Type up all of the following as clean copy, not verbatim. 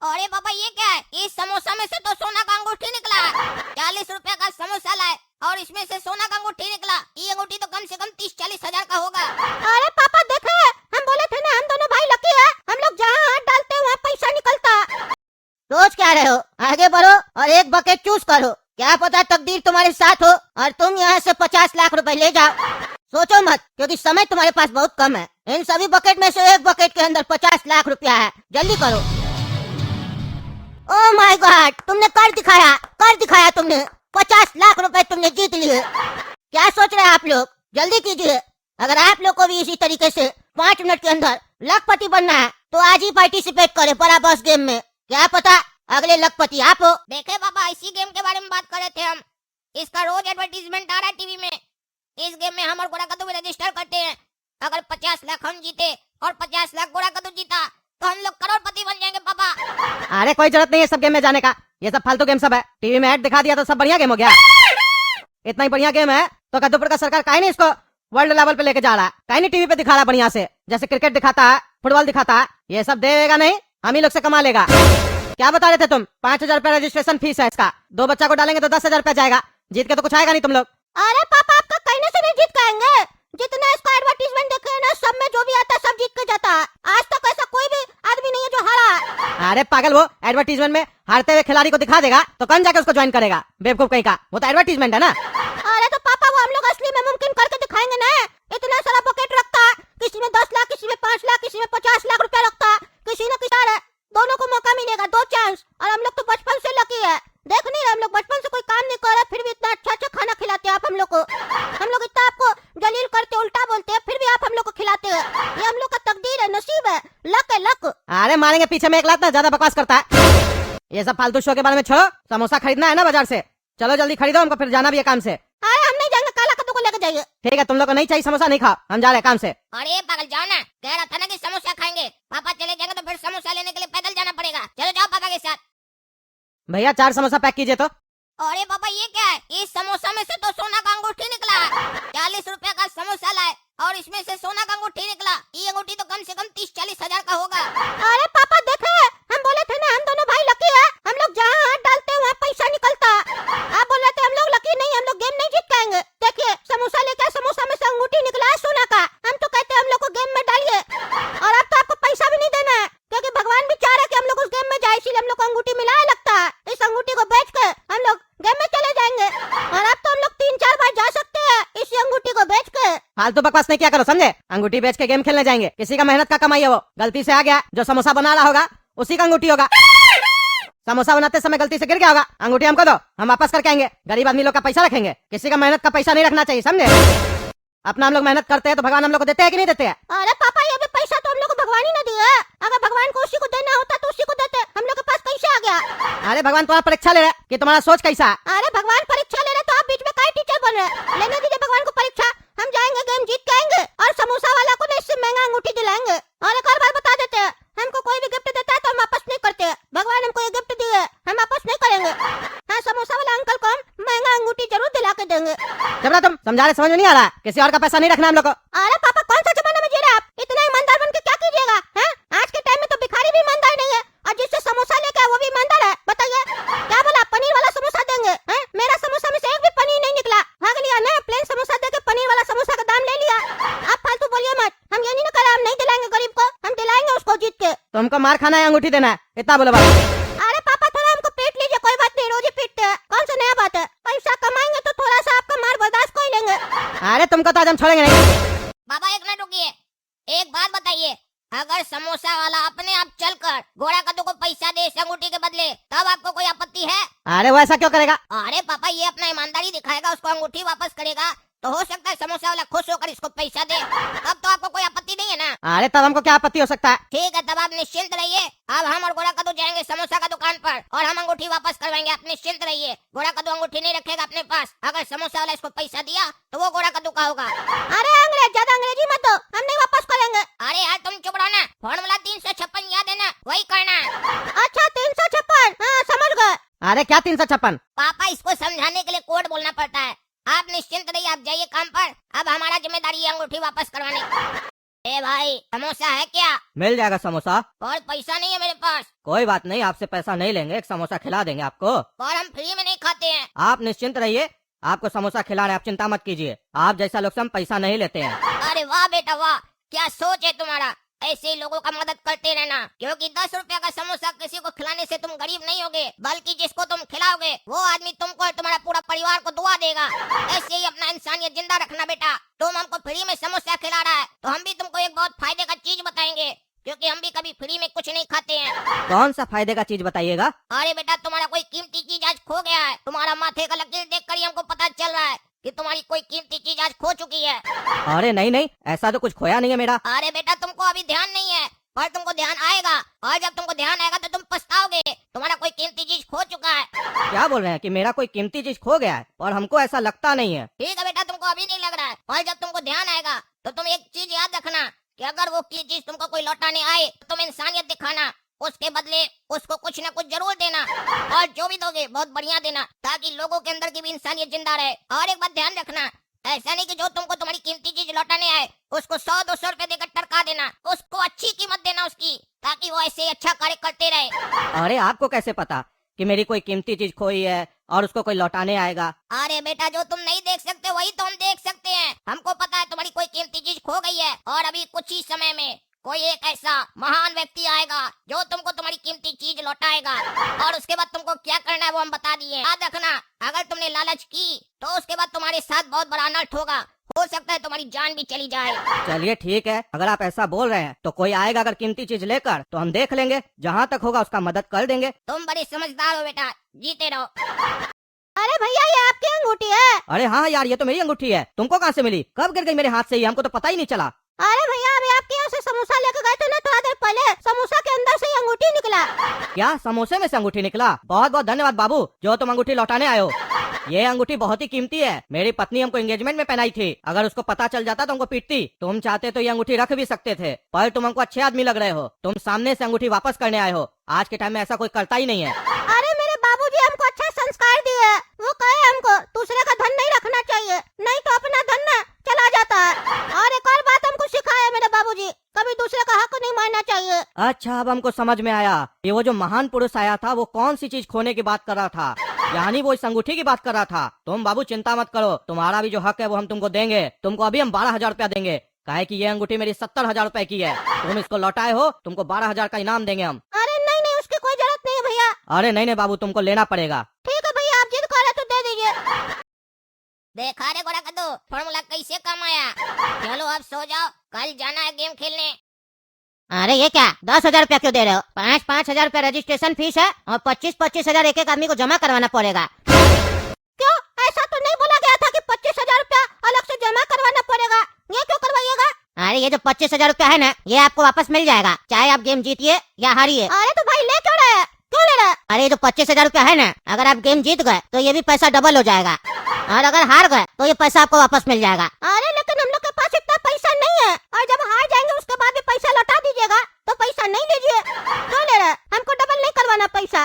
अरे पापा ये क्या है? इस समोसा में से तो सोना का अंगूठी निकला है। 40 रुपए का समोसा लाए और इसमें से सोना का अंगूठी निकला। ये अंगूठी तो कम से कम 30-40 हजार का होगा। अरे पापा देखे, हम बोले थे ना हम दोनों भाई लकी है, हम लोग जहाँ हाथ डालते हैं वहाँ पैसा निकलता। सोच क्या रहे हो? आगे बढ़ो और एक बकेट चूज करो। क्या पता तकदीर तुम्हारे साथ हो और तुम यहाँ से 50 लाख रुपए ले जाओ। सोचो मत, क्योंकि समय तुम्हारे पास बहुत कम है। इन सभी बकेट में से एक बकेट के अंदर 50 लाख रुपया है, जल्दी करो। ओह माय गॉड, तुमने कर दिखाया तुमने। 50 लाख रुपए तुमने जीत लिए। क्या सोच रहे हैं आप लोग? जल्दी कीजिए। अगर आप लोग को भी इसी तरीके से 5 मिनट के अंदर लखपति बनना है तो आज ही पार्टिसिपेट करें बड़ा बॉस गेम में। क्या पता अगले लखपति आप हो। देखे पापा, इसी गेम के बारे में बात कर रहे थे हम। इसका रोज एडवर्टीजमेंट आ रहा है टीवी में। इस गेम में हम और गोरा कद्दू भी रजिस्टर करते हैं। अगर 50 लाख हम जीते और 50 लाख गोरा कद्दू जीता तो हम लोग करोड़पति बन जाएंगे पापा। अरे कोई जरूरत नहीं है सब गेम में जाने का, ये सब फालतू गेम सब है। टीवी में ऐड दिखा दिया तो सब बढ़िया गेम हो गया। इतना ही बढ़िया गेम है तो कद्दूपुर का सरकार काहे नहीं इसको वर्ल्ड लेवल पे लेके जा रहा है? काहे नहीं टीवी पे दिखा रहा बढ़िया से, जैसे क्रिकेट दिखाता है, फुटबॉल दिखाता है। ये सब देगा नहीं, हम ही लोग से कमा लेगा। क्या बता रहे थे तुम? 5,000 रुपया रजिस्ट्रेशन फीस है इसका। 2 बच्चा को डालेंगे तो 10,000 रुपया जाएगा। जीत के तो कुछ आएगा नहीं तुम लोग। अरे पापा, आपका कहने से नहीं जीत पाएंगे। जितना इसका एडवर्टीजमेंट देखे हैं ना, सब में जो भी आता है सब जीत के जाता है। आज तक ऐसा कोई भी आदमी नहीं है जो हारा। अरे पागल, वो एडवर्टीजमेंट में हारते हुए खिलाड़ी को दिखा देगा तो कौन जाके उसको ज्वाइन करेगा? बेवकूफ कहीं का, वो तो एडवर्टीजमेंट है ना। अरे तो पापा, वो हम लोग असली में मुमकिन करके दिखाएंगे ना। इतना सारा बकेट रखता है, किसी में 10 लाख, किसी में 5 लाख, किसी में 50 लाख रुपया रखता है। किसी न किसी दोनों को मौका मिलेगा, 2 चांस। और हम लोग तो बचपन से लकी है। देख नहीं रहे, हम लोग बचपन से कोई काम नहीं कर रहे, फिर भी इतना अच्छा अच्छा खाना खिलाते हैं आप हम लोग को। हम लोग इतना आपको जलील करते, उल्टा बोलते हैं, फिर भी आप हम लोग को खिलाते हैं। ये हम लोग का तकदीर है, नसीब है, लक है, लक। अरे मारेंगे पीछे में एक लात ना, ज्यादा बकवास करता है। ये सब फालतू शो के बारे में छोड़ो, समोसा खरीदना है ना बाजार से। चलो जल्दी खरीदो, हमको फिर जाना भी है काम से। अरे हम नहीं जाएंगे, काला कद्दू को लेकर जाइए। ठीक है, तुम लोग को नहीं चाहिए समोसा, नहीं खाओ, हम जा रहे हैं काम से। अरे पागल जाओ ना, कह रहा था ना कि समोसा खाएंगे। पापा चले जाएंगे तो फिर समोसा लेने के लिए पैदल जाना पड़ेगा। चलो जाओ पापा के साथ। भैया 4 समोसा पैक कीजिए तो। अरे पापा ये क्या है? इस समोसा में से तो सोना का अंगूठी निकला है। 40 रुपए का समोसा लाए और इसमें से सोना का अंगूठी निकला। ये अंगूठी तो कम से कम 30-40 हजार का होगा। अरे पापा देखे, हम बोले थे ना हम दोनों भाई लकी है, हम लोग जहाँ हाथ डालते हैं वहाँ पैसा निकलता। आप बोल रहे थे हम लोग लकी नहीं, हम लोग गेम नहीं जीत पाएंगे। देखिए समोसा लेकर, समोसा में से अंगूठी निकला है सोना का। हम तो कहते हैं हम लोग को गेम में डालिए। और अब तो आपको पैसा भी नहीं देना है, क्योंकि भगवान भी चाह रहे कि हम लोग उस गेम में जाए, इसीलिए हम लोग को अंगूठी मिला है लगता है। इस अंगूठी को बेच के हम लोग गेम में चले जाएंगे। और अब तो हम लोग 3-4 बार जा सकते हैं इसी अंगूठी को बेच के। फालतू बकवास नहीं किया करो, समझे? अंगूठी बेच के गेम खेलने जाएंगे, किसी का मेहनत का कमाई है वो। गलती से आ गया, जो समोसा बना रहा होगा उसी का अंगूठी होगा। समोसा बनाते समय गलती से गिर गया होगा, अंगूठी हमको दो, हम वापस करके आएंगे। गरीब आदमी लोग का पैसा रखेंगे, किसी का मेहनत का पैसा नहीं रखना चाहिए, समझे? अपना हम लोग मेहनत करते हैं तो भगवान हम लोग को देते हैं कि नहीं देते हैं? अरे पापा, ये भी पैसा तो हम लोग को भगवान ही न दिया। अगर भगवान को उसी को देना होता तो उसी को देते। हम लोग के पास कैसे आ गया? अरे भगवान तुम्हारा परीक्षा ले रहा है कि तुम्हारा सोच कैसा है। अरे भगवान परीक्षा ले रहे तो आप बीच में काहे टीचर बन रहे? लेने दीजिए भगवान को परीक्षा। हम जाएंगे, गेम जीत के आएंगे और समोसा वाला को ना इससे महंगा अंगूठी दिलाएंगे। और एक और बार बता देते हैं, हमको कोई भी गिफ्ट देता है तो हम वापस नहीं करते। भगवान हमको ये गिफ्ट दिए, हम वापस नहीं करेंगे। हाँ, समोसा वाला अंकल को हम महंगा अंगूठी जरूर दिला के देंगे। जब तुम समझा रहे, समझ में नहीं आ रहा, किसी और का पैसा नहीं रखना हम लोग को। अरे पापा, कौन सा जमाना में जी रहे आप? इतना ईमानदार बन के क्या कीजिएगा? हैं? आज के टाइम में तो भिखारी भी ईमानदार नहीं है, और जिससे समोसा लेके आए वो भी ईमानदार है। बताइए क्या बोला? पनीर वाला समोसा देंगे? हैं? मेरा समोसा में से एक भी पनीर नहीं निकला। भाग लिया ना, प्लेन समोसा देके पनीर वाला समोसा का दाम ले लिया। आप फालतू बोलिए मत। हम ये नहीं कह रहे हम नहीं दिलाएंगे गरीब को, हम दिलाएंगे उसको जीत के। तुमको मार खाना है, अंगूठी देना है, इतना बोलो बस। अरे पापा, थोड़ा हमको पीट लीजिए, कोई बात नहीं, रोज ही पीटते हैं। कौन सा नया बात है? पैसा कमाएंगे तो थोड़ा सा आपका मार बर्दाश्त कर लेंगे। अरे तुमको तो आज हम छोड़ेंगे नहीं। बाबा एक मिनट रुकिए, एक बात बताइए। अगर समोसा वाला अपने आप चलकर गोरा कद्दू को पैसा दे इस अंगूठी के बदले, तब आपको कोई आपत्ति है? अरे वो ऐसा क्यों करेगा? अरे पापा, ये अपना ईमानदारी दिखाएगा, उसको अंगूठी वापस करेगा तो हो सकता है समोसा वाला खुश होकर इसको पैसा दे। तब तो आपको कोई आपत्ति नहीं है ना? अरे तब हमको क्या आपत्ति हो सकता है? ठीक है, तब आप निश्चिंत रहिए। अब हम और गोरा कद्दू जाएंगे समोसा का दुकान पर और हम अंगूठी वापस करवाएंगे। आप निश्चिंत रहिए, गोरा कद्दू अंगूठी नहीं रखेगा अपने पास। अगर समोसा वाला इसको पैसा दिया तो वो गोरा कद्दू का होगा। अरे अंग्रेज, ज्यादा अंग्रेजी मत दो, हम नहीं वापस करेंगे। अरे यार तुम चुप रहो ना, फॉर्मूला 356 याद है ना, वही करना है। अच्छा 356, हाँ समझ गए। अरे क्या 356? पापा इसको समझाने के लिए कोड बोलना पड़ता है। आप निश्चिंत रहिए, आप जाइए काम पर। अब हमारा जिम्मेदारी है अंगूठी वापस करवाने की। ए भाई समोसा है क्या? मिल जाएगा समोसा। और पैसा नहीं है मेरे पास। कोई बात नहीं, आपसे पैसा नहीं लेंगे, एक समोसा खिला देंगे आपको। और हम फ्री में नहीं खाते हैं। आप निश्चिंत रहिए, आपको समोसा खिला रहे हैं, आप चिंता मत कीजिए। आप जैसा लोग से हम पैसा नहीं लेते हैं। अरे वाह बेटा वाह, क्या सोच है तुम्हारा। ऐसे ही लोगों का मदद करते रहना, क्योंकि 10 रुपया का समोसा किसी को खिलाने से तुम गरीब नहीं होगे, बल्कि जिसको तुम खिलाओगे वो आदमी तुमको और तुम्हारा पूरा परिवार को दुआ देगा। ऐसे ही अपना इंसानियत जिंदा रखना बेटा। तुम हमको फ्री में समोसा खिला रहा है तो हम भी तुमको एक बहुत फायदे का चीज बताएंगे, क्योंकि हम भी कभी फ्री में कुछ नहीं खाते हैं। कौन सा फायदे का चीज बताइएगा? अरे बेटा तुम्हारा कोई कीमती चीज आज खो गया है। तुम्हारा माथे का लकीर देखकर ही हमको पता चल रहा है कि तुम्हारी कोई कीमती चीज आज खो चुकी है। अरे नहीं नहीं, ऐसा तो कुछ खोया नहीं है मेरा। अरे बेटा तुमको अभी ध्यान नहीं है, पर तुमको ध्यान आएगा, और जब तुमको ध्यान आएगा तो तुम पछताओगे। तुम्हारा कोई कीमती चीज खो चुका है। क्या बोल रहे हैं कि मेरा कोई कीमती चीज खो गया है? और हमको ऐसा लगता नहीं है। ठीक है बेटा, तुमको अभी नहीं लग रहा है, और जब तुमको ध्यान आएगा तो तुम एक चीज याद रखना कि अगर वो की चीज तुमको कोई लौटाने आए तो तुम इंसानियत दिखाना, उसके बदले उसको कुछ न कुछ जरूर देना, और जो भी दोगे बहुत बढ़िया देना, ताकि लोगों के अंदर की भी इंसानियत जिंदा रहे। और एक बात ध्यान रखना, ऐसा नहीं कि जो तुमको तुम्हारी कीमती चीज लौटाने आए उसको 100-200 रुपए देकर टरका देना। उसको अच्छी कीमत देना उसकी, ताकि वो ऐसे ही अच्छा कार्य करते रहे। अरे आपको कैसे पता कि मेरी कोई कीमती चीज खोई है और उसको कोई लौटाने आएगा? अरे बेटा जो तुम नहीं देख सकते वही तो हम देख सकते हैं। हमको पता है तुम्हारी कोई कीमती चीज खो गई है, और अभी कुछ ही समय में कोई एक ऐसा महान व्यक्ति आएगा जो तुमको तुम्हारी कीमती चीज लौटाएगा, और उसके बाद तुमको क्या करना है वो हम बता दिए। याद रखना, अगर तुमने लालच की तो उसके बाद तुम्हारे साथ बहुत बड़ा अनर्थ होगा, हो सकता है तुम्हारी जान भी चली जाए। चलिए ठीक है, अगर आप ऐसा बोल रहे हैं तो कोई आएगा अगर कीमती चीज लेकर तो हम देख लेंगे, जहाँ तक होगा उसका मदद कर देंगे। तुम बड़े समझदार हो बेटा, जीते रहो। अरे भैया ये आपकी अंगूठी है। अरे हाँ यार, ये तो मेरी अंगूठी है। तुमको कहाँ से मिली? कब गिर गई मेरे हाथ से? ही हमको तो पता ही नहीं चला। अरे भैया अभी आपके यहाँ से समोसा लेकर गए थे ना थोड़ा देर पहले, समोसा के अंदर से ही अंगूठी निकला। क्या समोसे में से अंगूठी निकला? बहुत बहुत धन्यवाद बाबू, जो तुम अंगूठी लौटाने आए हो। ये अंगूठी बहुत ही कीमती है, मेरी पत्नी हमको एंगेजमेंट में पहनाई थी। अगर उसको पता चल जाता तो हमको पीटती। तुम चाहते तो ये अंगूठी रख भी सकते थे, पर तुम हमको अच्छे आदमी लग रहे हो। तुम सामने से अंगूठी वापस करने आए हो। आज के टाइम में ऐसा कोई करता ही नहीं है। अरे मेरे बाबूजी हमको अच्छा संस्कार दिए, वो कहे हमको दूसरे का धन नहीं रखना चाहिए, नहीं तो अपना धन ना चला जाता है। और एक और बात हमको सिखाया मेरे बाबूजी, कभी दूसरे का हक नहीं मानना चाहिए। अच्छा अब हमको समझ में आया, ये वो जो महान पुरुष आया था वो कौन सी चीज खोने की बात कर रहा था, यानी वो इस अंगूठी की बात कर रहा था। तुम बाबू चिंता मत करो, तुम्हारा भी जो हक है वो हम तुमको देंगे। तुमको अभी हम 12,000 रुपया देंगे, काहे कि ये अंगूठी मेरी 70,000 रुपए की है। तुम इसको लौटाए हो, तुमको 12,000 का इनाम देंगे हम। अरे नहीं नहीं, उसकी कोई जरूरत नहीं है भैया। अरे नहीं नहीं बाबू, तुमको लेना पड़ेगा। ठीक है भैया, आप जिद कर रहे तो दे दीजिए। देखा रे गोरा कद्दू, फॉर्मूला कैसे काम आया। चलो अब सो जाओ, कल जाना है गेम खेलने। अरे ये क्या 10,000 रुपया क्यों दे रहे हो? 5,000 रुपया रजिस्ट्रेशन फीस है और 25,000 एक एक आदमी को जमा करवाना पड़ेगा। क्यों? ऐसा तो नहीं बोला गया था कि 25,000 रुपया अलग से जमा करवाना पड़ेगा, ये क्यों करवाइएगा? अरे ये जो 25,000 रुपया है ना, ये आपको वापस मिल जाएगा, चाहे आप गेम जीतिए या हारिए। अरे तो भाई ले क्यों रहे? क्यों ले रहे? अरे ये जो 25,000 रुपया है ना, अगर आप गेम जीत गए तो ये भी पैसा डबल हो जाएगा, और अगर हार गए तो ये पैसा आपको वापस मिल जाएगा। अरे लेकिन हम लोग के पास इतना पैसा नहीं है, और जब हार जाएंगे उसके बाद भी पैसा लौटा दीजिएगा, तो पैसा नहीं लीजिए। क्यों ले रहे? हमको डबल नहीं करवाना पैसा।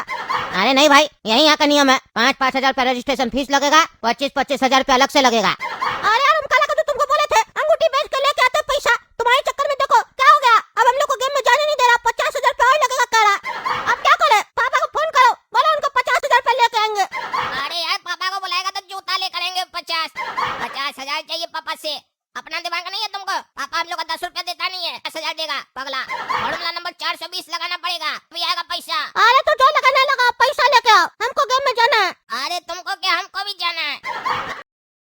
अरे नहीं भाई, यही यहाँ का नियम है। 5,000 रुपया रजिस्ट्रेशन फीस लगेगा, 25,000 रुपया अलग से लगेगा।